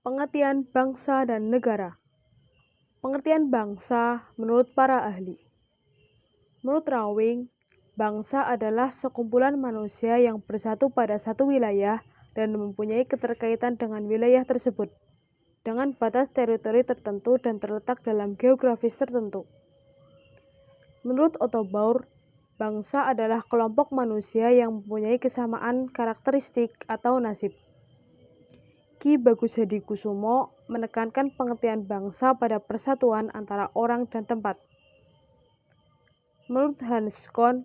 Pengertian bangsa dan negara. Pengertian bangsa menurut para ahli. Menurut Rawing, bangsa adalah sekumpulan manusia yang bersatu pada satu wilayah dan mempunyai keterkaitan dengan wilayah tersebut, dengan batas teritori tertentu dan terletak dalam geografis tertentu. Menurut Otto Bauer, bangsa adalah kelompok manusia yang mempunyai kesamaan karakteristik atau nasib. Ki Bagus Hadikusumo menekankan pengertian bangsa pada persatuan antara orang dan tempat. Menurut Hans Kohn,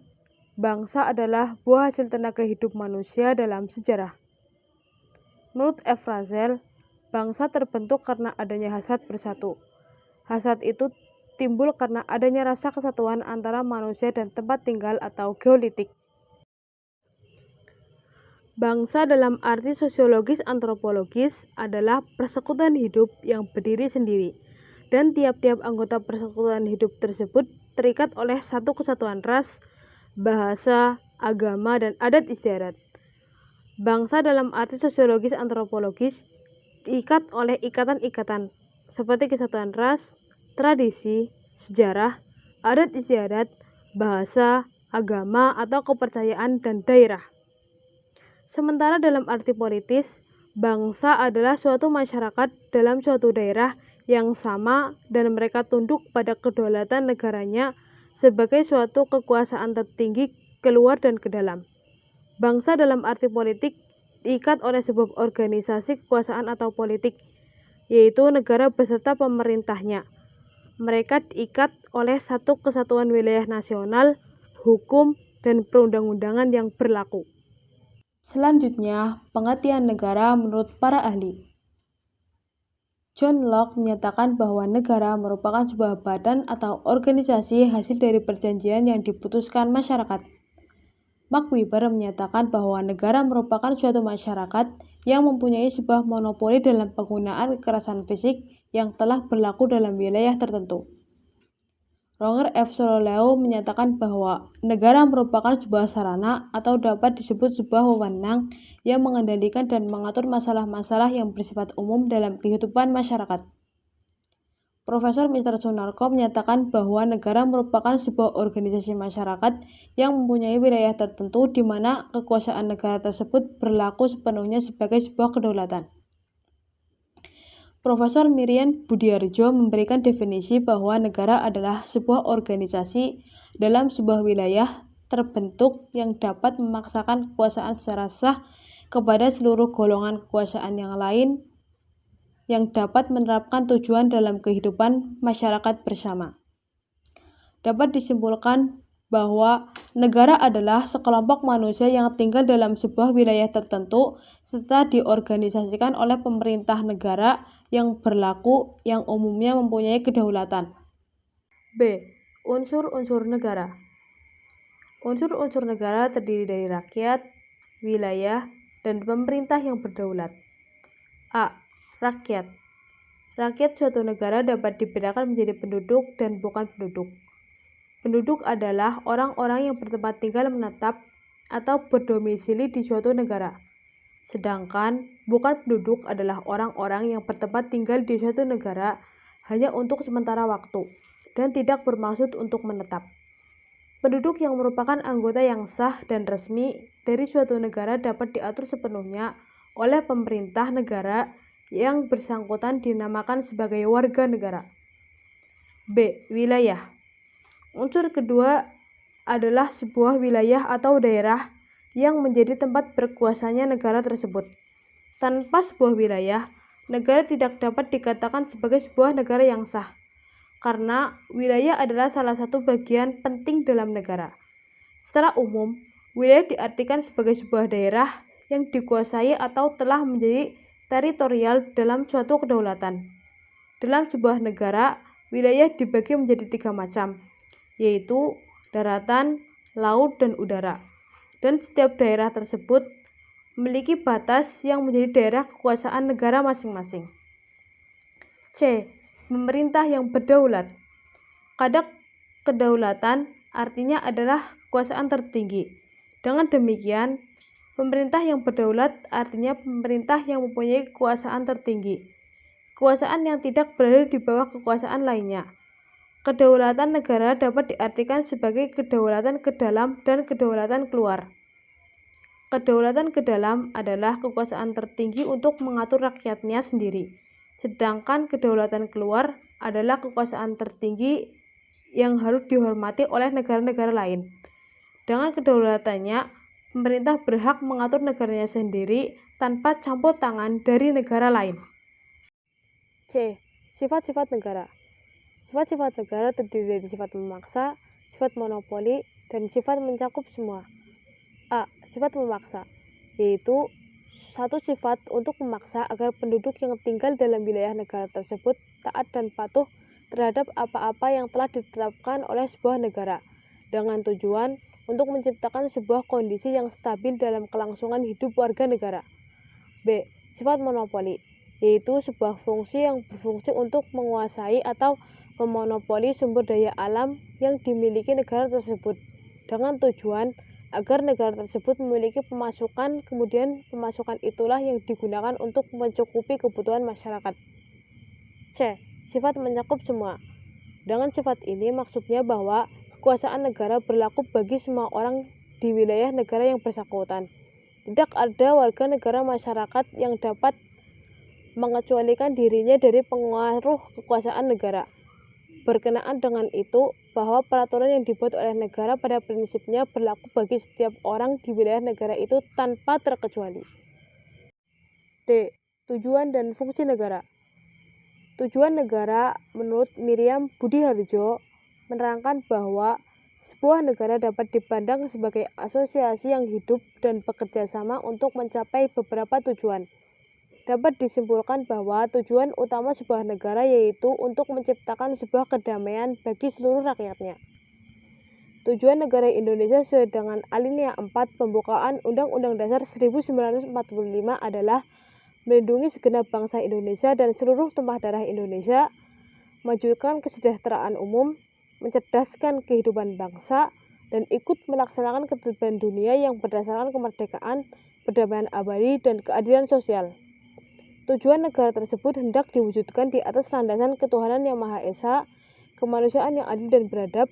bangsa adalah buah hasil tenaga hidup manusia dalam sejarah. Menurut F. Razel, bangsa terbentuk karena adanya hasrat bersatu. Hasrat itu timbul karena adanya rasa kesatuan antara manusia dan tempat tinggal atau geolitik. Bangsa dalam arti sosiologis antropologis adalah persekutuan hidup yang berdiri sendiri, dan tiap-tiap anggota persekutuan hidup tersebut terikat oleh satu kesatuan ras, bahasa, agama, dan adat istiadat. Bangsa dalam arti sosiologis antropologis diikat oleh ikatan-ikatan seperti kesatuan ras, tradisi, sejarah, adat istiadat, bahasa, agama, atau kepercayaan, dan daerah. Sementara dalam arti politis, bangsa adalah suatu masyarakat dalam suatu daerah yang sama dan mereka tunduk pada kedaulatan negaranya sebagai suatu kekuasaan tertinggi keluar dan ke dalam. Bangsa dalam arti politik diikat oleh sebuah organisasi kekuasaan atau politik, yaitu negara beserta pemerintahnya. Mereka diikat oleh satu kesatuan wilayah nasional, hukum, dan perundang-undangan yang berlaku. Selanjutnya, pengertian negara menurut para ahli. John Locke menyatakan bahwa negara merupakan sebuah badan atau organisasi hasil dari perjanjian yang diputuskan masyarakat. Max Weber menyatakan bahwa negara merupakan suatu masyarakat yang mempunyai sebuah monopoli dalam penggunaan kekerasan fisik yang telah berlaku dalam wilayah tertentu. Roger F. Soloway menyatakan bahwa negara merupakan sebuah sarana atau dapat disebut sebuah wewenang yang mengendalikan dan mengatur masalah-masalah yang bersifat umum dalam kehidupan masyarakat. Profesor Mr. Sunarko menyatakan bahwa negara merupakan sebuah organisasi masyarakat yang mempunyai wilayah tertentu di mana kekuasaan negara tersebut berlaku sepenuhnya sebagai sebuah kedaulatan. Profesor Mirian Budiarjo memberikan definisi bahwa negara adalah sebuah organisasi dalam sebuah wilayah terbentuk yang dapat memaksakan kekuasaan secara sah kepada seluruh golongan kekuasaan yang lain yang dapat menerapkan tujuan dalam kehidupan masyarakat bersama. Dapat disimpulkan bahwa negara adalah sekelompok manusia yang tinggal dalam sebuah wilayah tertentu serta diorganisasikan oleh pemerintah negara yang berlaku yang umumnya mempunyai kedaulatan. B. Unsur-unsur negara. Unsur-unsur negara terdiri dari rakyat, wilayah, dan pemerintah yang berdaulat. A. Rakyat. Rakyat suatu negara dapat dibedakan menjadi penduduk dan bukan penduduk. Penduduk adalah orang-orang yang bertempat tinggal menetap atau berdomisili di suatu negara. Sedangkan bukan penduduk adalah orang-orang yang bertempat tinggal di suatu negara hanya untuk sementara waktu dan tidak bermaksud untuk menetap. Penduduk yang merupakan anggota yang sah dan resmi dari suatu negara dapat diatur sepenuhnya oleh pemerintah negara yang bersangkutan dinamakan sebagai warga negara. B. Wilayah. Unsur kedua adalah sebuah wilayah atau daerah yang menjadi tempat berkuasanya negara tersebut. Tanpa sebuah wilayah, negara tidak dapat dikatakan sebagai sebuah negara yang sah, karena wilayah adalah salah satu bagian penting dalam negara. Secara umum, wilayah diartikan sebagai sebuah daerah yang dikuasai atau telah menjadi teritorial dalam suatu kedaulatan. Dalam sebuah negara, wilayah dibagi menjadi 3 macam, yaitu daratan, laut, dan udara. Dan setiap daerah tersebut memiliki batas yang menjadi daerah kekuasaan negara masing-masing. C. Pemerintah yang berdaulat. Kadang kedaulatan artinya adalah kekuasaan tertinggi. Dengan demikian, pemerintah yang berdaulat artinya pemerintah yang mempunyai kekuasaan tertinggi. kekuasaan yang tidak berada di bawah kekuasaan lainnya. Kedaulatan negara dapat diartikan sebagai kedaulatan ke dalam dan kedaulatan keluar. Kedaulatan ke dalam adalah kekuasaan tertinggi untuk mengatur rakyatnya sendiri, sedangkan kedaulatan keluar adalah kekuasaan tertinggi yang harus dihormati oleh negara-negara lain. Dengan kedaulatannya, pemerintah berhak mengatur negaranya sendiri tanpa campur tangan dari negara lain. C. Sifat-sifat negara. Sifat-sifat negara terdiri dari sifat memaksa, sifat monopoli, dan sifat mencakup semua. A. Sifat memaksa, yaitu satu sifat untuk memaksa agar penduduk yang tinggal dalam wilayah negara tersebut taat dan patuh terhadap apa-apa yang telah ditetapkan oleh sebuah negara, dengan tujuan untuk menciptakan sebuah kondisi yang stabil dalam kelangsungan hidup warga negara. B. Sifat monopoli, yaitu sebuah fungsi yang berfungsi untuk menguasai atau memonopoli sumber daya alam yang dimiliki negara tersebut, dengan tujuan agar negara tersebut memiliki pemasukan, kemudian pemasukan itulah yang digunakan untuk mencukupi kebutuhan masyarakat. C. Sifat mencakup semua. Dengan sifat ini maksudnya bahwa kekuasaan negara berlaku bagi semua orang di wilayah negara yang bersangkutan. Tidak ada warga negara masyarakat yang dapat mengecualikan dirinya dari pengaruh kekuasaan negara. Berkenaan dengan itu, bahwa peraturan yang dibuat oleh negara pada prinsipnya berlaku bagi setiap orang di wilayah negara itu tanpa terkecuali. D. Tujuan dan fungsi negara. Tujuan negara menurut Miriam Budi Harjo menerangkan bahwa sebuah negara dapat dipandang sebagai asosiasi yang hidup dan bekerja sama untuk mencapai beberapa tujuan. Dapat disimpulkan bahwa tujuan utama sebuah negara yaitu untuk menciptakan sebuah kedamaian bagi seluruh rakyatnya. Tujuan negara Indonesia sesuai dengan alinea 4 pembukaan Undang-Undang Dasar 1945 adalah melindungi segenap bangsa Indonesia dan seluruh tumpah darah Indonesia, memajukan kesejahteraan umum, mencerdaskan kehidupan bangsa, dan ikut melaksanakan ketertiban dunia yang berdasarkan kemerdekaan, perdamaian abadi, dan keadilan sosial. Tujuan negara tersebut hendak diwujudkan di atas landasan ketuhanan yang Maha Esa, kemanusiaan yang adil dan beradab,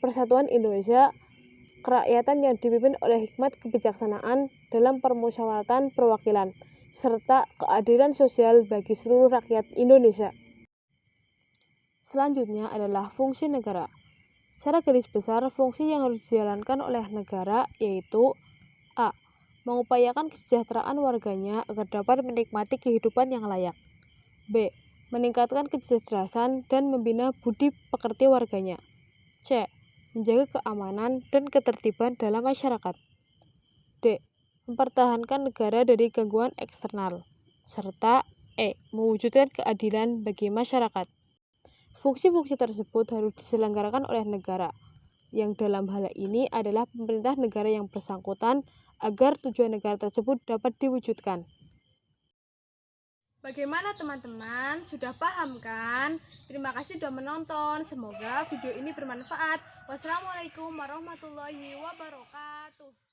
persatuan Indonesia, kerakyatan yang dipimpin oleh hikmat kebijaksanaan dalam permusyawaratan perwakilan, serta keadilan sosial bagi seluruh rakyat Indonesia. Selanjutnya adalah fungsi negara. Secara garis besar, fungsi yang harus dijalankan oleh negara yaitu A. Mengupayakan kesejahteraan warganya agar dapat menikmati kehidupan yang layak. B. Meningkatkan kecerdasan dan membina budi pekerti warganya. C. Menjaga keamanan dan ketertiban dalam masyarakat. D. Mempertahankan negara dari gangguan eksternal. Serta E. Mewujudkan keadilan bagi masyarakat. Fungsi-fungsi tersebut harus diselenggarakan oleh negara, yang dalam hal ini adalah pemerintah negara yang bersangkutan, agar tujuan negara tersebut dapat diwujudkan. Bagaimana teman-teman? Sudah paham kan? Terima kasih sudah menonton. Semoga video ini bermanfaat. Wassalamualaikum warahmatullahi wabarakatuh.